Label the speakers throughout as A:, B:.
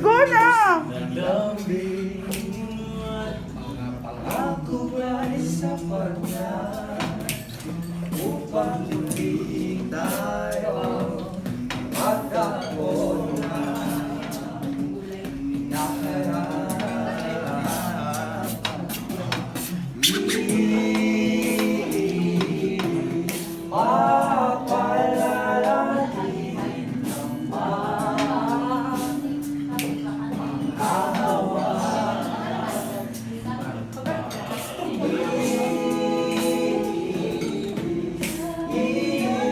A: Go na!
B: Mga pangako ay sapat na upang muling tayo magkaroon na nakaraan. Papalalahin naman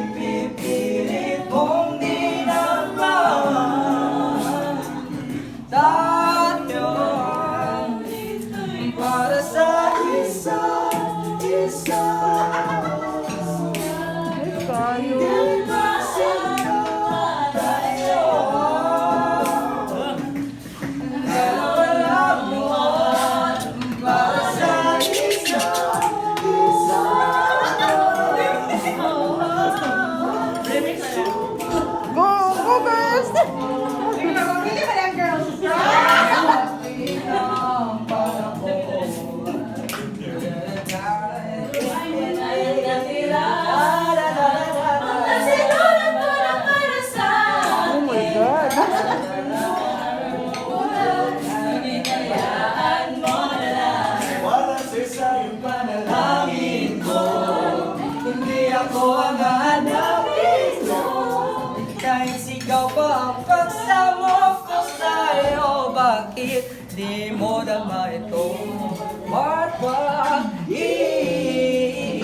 B: ipipilit kong di naman tayo para sa isa't isa.
A: Go, girls! Oh my God!
B: Wala sa iyong panalangin ko, hindi ako ang hahanapin mo. Kahit sigaw pa ang pagsamo ko sa'yo, bakit di mo dama itong
A: Bulak eh.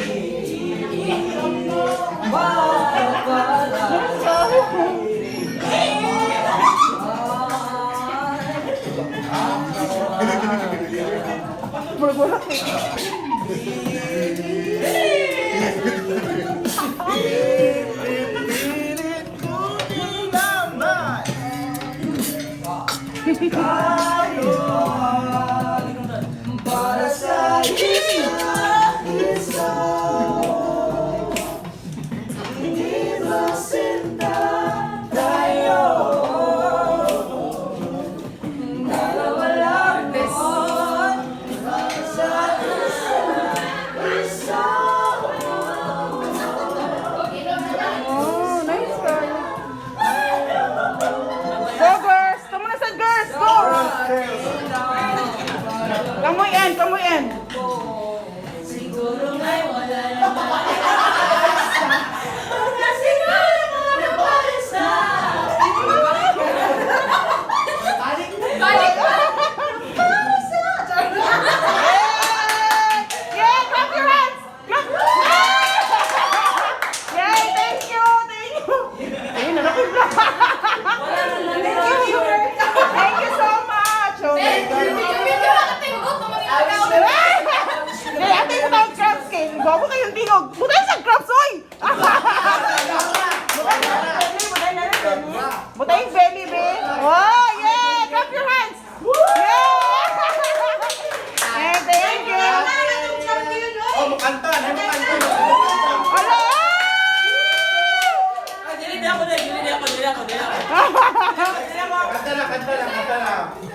B: Pipilit ko din naman tayo para sa isa't isa. Hindi ba sinta tayo? Dalawa lang noon para sa isa't isa.
A: Oh, nice guy. Go, girls! Come on, I said girls! Go! Kamoy end, kamoy end.
B: Siguro nga'y wala naman.
A: Yay! Clap your hands! Clap! Yay! Thank you! Thank you! Ayun, nakapigla. Thank you! Thank you so much! Oh my God! Hey, ate ko tawag crabs cake. Bago kayong tingog. Butay sa crabs, oy! Butay yung belly, be. Oh, yeah! Clap your hands! Yeah! Hey, thank you!
B: Oh, makanta! Makanta!
A: Hello!
B: Kanta lang, kanta lang, kanta lang.